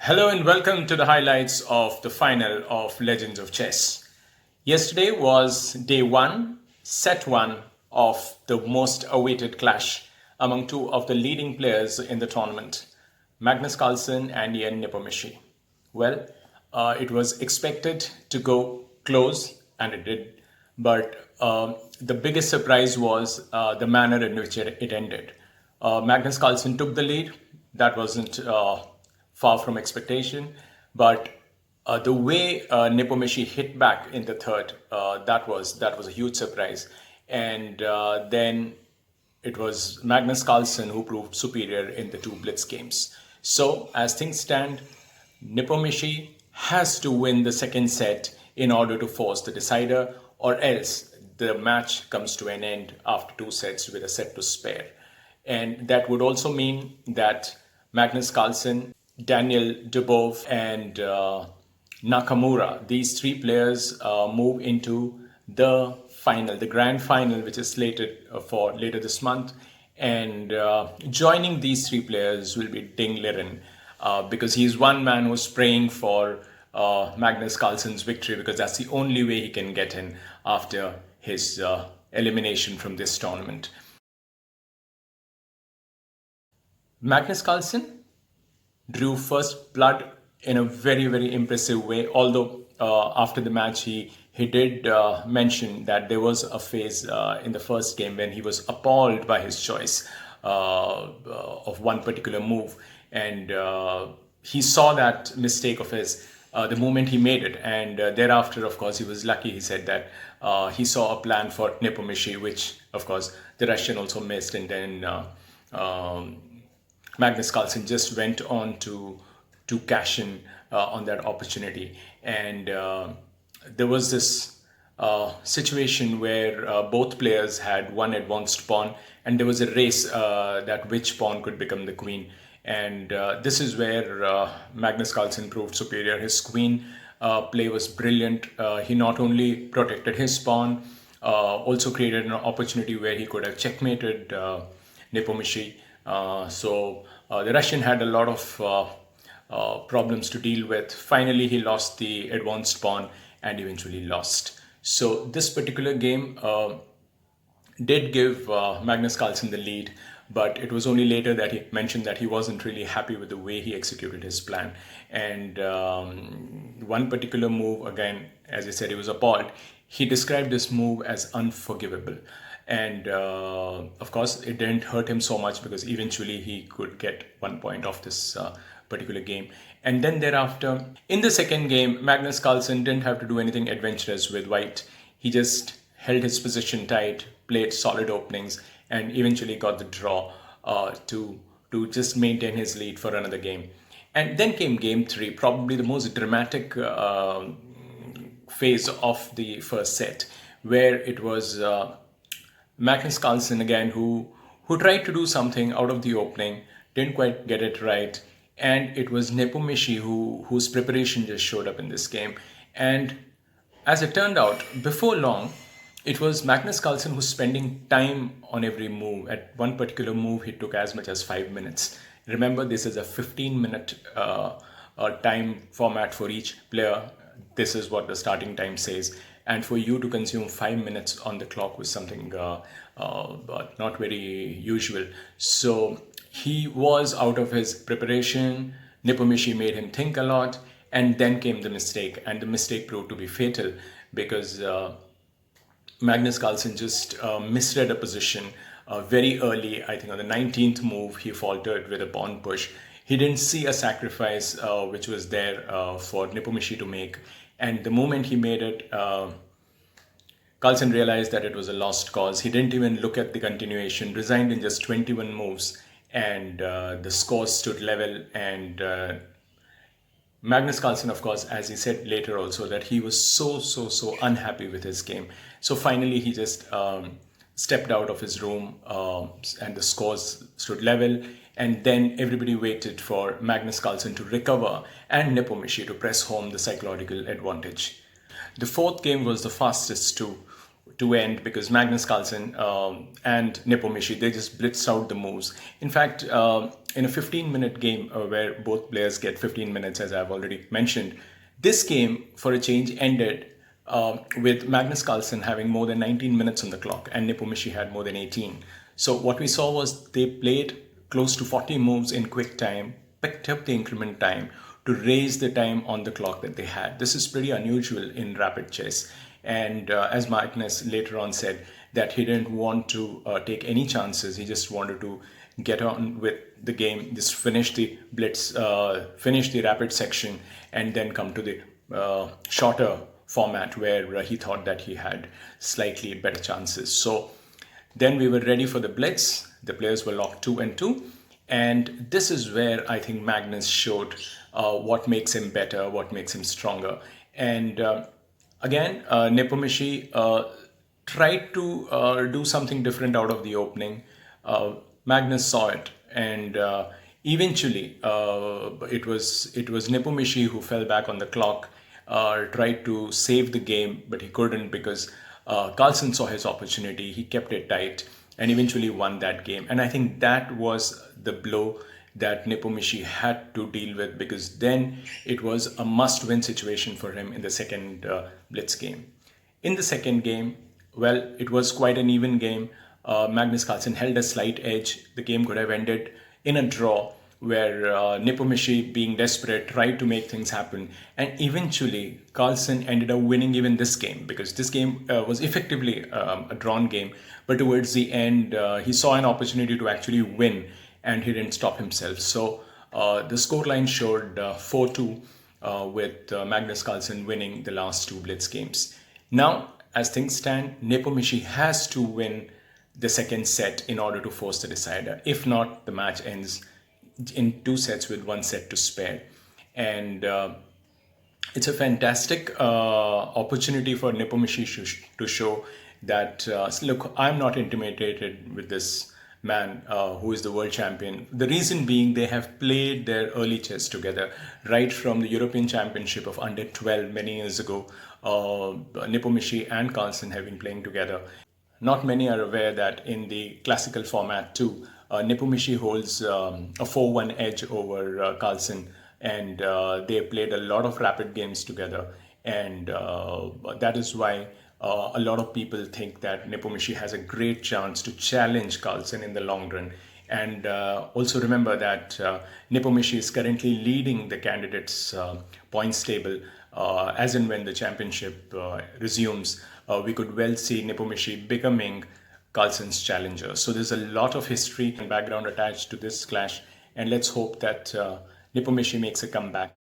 Hello and welcome to the highlights of the final of Legends of Chess. Yesterday was day one, set one of the most awaited clash among two of the leading players in the tournament, Magnus Carlsen and Ian Nepomniachtchi. Well, it was expected to go close, and it did, but the biggest surprise was the manner in which it ended. Magnus Carlsen took the lead. That wasn't far from expectation, but the way Nepomniachtchi hit back in the third, that was a huge surprise. And then it was Magnus Carlsen who proved superior in the two blitz games. So as things stand, Nepomniachtchi has to win the second set in order to force the decider, or else the match comes to an end after two sets with a set to spare. And that would also mean that Magnus Carlsen, Daniel Dubov, and Nakamura, these three players move into the final, the grand final, which is slated for later this month. And joining these three players will be Ding Liren, because he's one man who's praying for Magnus Carlsen's victory, because that's the only way he can get in after his elimination from this tournament. Magnus Carlsen drew first blood in a very, very impressive way, although after the match he did mention that there was a phase in the first game when he was appalled by his choice of one particular move, and he saw that mistake of his the moment he made it, and thereafter, of course, he was lucky. He said that he saw a plan for Nepomniachtchi, which of course the Russian also missed, and then Magnus Carlsen just went on to cash in on that opportunity. And there was this situation where both players had one advanced pawn, and there was a race that which pawn could become the queen. And this is where Magnus Carlsen proved superior. His queen play was brilliant. He not only protected his pawn, also created an opportunity where he could have checkmated Nepomniachtchi. So the Russian had a lot of problems to deal with. Finally, he lost the advanced pawn and eventually lost. So this particular game did give Magnus Carlsen the lead, but it was only later that he mentioned that he wasn't really happy with the way he executed his plan. And one particular move, again, as I said, he was appalled. He described this move as unforgivable. And of course, it didn't hurt him so much because eventually he could get 1 point off this particular game. And then thereafter, in the second game, Magnus Carlsen didn't have to do anything adventurous with white. He just held his position tight, played solid openings, and eventually got the draw to just maintain his lead for another game. And then came game three, probably the most dramatic phase of the first set, where it was Magnus Carlsen again who tried to do something out of the opening, didn't quite get it right, and it was Nepomniachtchi whose preparation just showed up in this game. And as it turned out, before long, it was Magnus Carlsen who's spending time on every move. At one particular move, he took as much as 5 minutes. Remember, this is a 15-minute time format for each player. This is what the starting time says. And for you to consume 5 minutes on the clock was something not very usual. So he was out of his preparation. Nepomniachtchi made him think a lot. And then came the mistake. And the mistake proved to be fatal because Magnus Carlsen just misread a position very early. I think on the 19th move, he faltered with a pawn push. He didn't see a sacrifice which was there for Nepomniachtchi to make. And the moment he made it, Carlsen realized that it was a lost cause. He didn't even look at the continuation, resigned in just 21 moves, and the scores stood level. And Magnus Carlsen, of course, as he said later also, that he was so unhappy with his game. So finally, he just stepped out of his room and the scores stood level. And then everybody waited for Magnus Carlsen to recover and Nepomniachtchi to press home the psychological advantage. The fourth game was the fastest too. to end because Magnus Carlsen and Nepomniachtchi, they just blitzed out the moves. In fact, in a 15-minute game where both players get 15 minutes, as I've already mentioned, this game, for a change, ended with Magnus Carlsen having more than 19 minutes on the clock and Nepomniachtchi had more than 18. So what we saw was they played close to 40 moves in quick time, picked up the increment time to raise the time on the clock that they had. This is pretty unusual in rapid chess. And as Magnus later on said, that he didn't want to take any chances. He just wanted to get on with the game, just finish the blitz, finish the rapid section, and then come to the shorter format where he thought that he had slightly better chances. So then we were ready for the blitz. The players were locked 2 and 2. And this is where I think Magnus showed what makes him better, what makes him stronger. And again, Nepomniachtchi tried to do something different out of the opening. Magnus saw it, and eventually it was Nepomniachtchi who fell back on the clock, tried to save the game, but he couldn't because Carlsen saw his opportunity. He kept it tight and eventually won that game. And I think that was the blow that Nepomniachtchi had to deal with, because then it was a must-win situation for him in the second blitz game. In the second game, well, it was quite an even game. Magnus Carlsen held a slight edge. The game could have ended in a draw, where Nepomniachtchi, being desperate, tried to make things happen. And eventually, Carlsen ended up winning even this game, because this game was effectively a drawn game. But towards the end, he saw an opportunity to actually win, and he didn't stop himself. So the scoreline showed 4-2 with Magnus Carlsen winning the last 2 blitz games. Now, as things stand, Nepomniachtchi has to win the second set in order to force the decider. If not, the match ends in 2 sets with 1 set to spare. And it's a fantastic opportunity for Nepomniachtchi to show that, look, I'm not intimidated with this man who is the world champion. The reason being, they have played their early chess together right from the European Championship of under 12 many years ago. Nepomniachtchi and Carlsen have been playing together. Not many are aware that in the classical format too, Nepomniachtchi holds a 4-1 edge over Carlsen, and they played a lot of rapid games together, and that is why a lot of people think that Nepomniachtchi has a great chance to challenge Carlsen in the long run. And also remember that Nepomniachtchi is currently leading the candidates' points table. As and when the championship resumes, we could well see Nepomniachtchi becoming Carlsen's challenger. So there's a lot of history and background attached to this clash, and let's hope that Nepomniachtchi makes a comeback.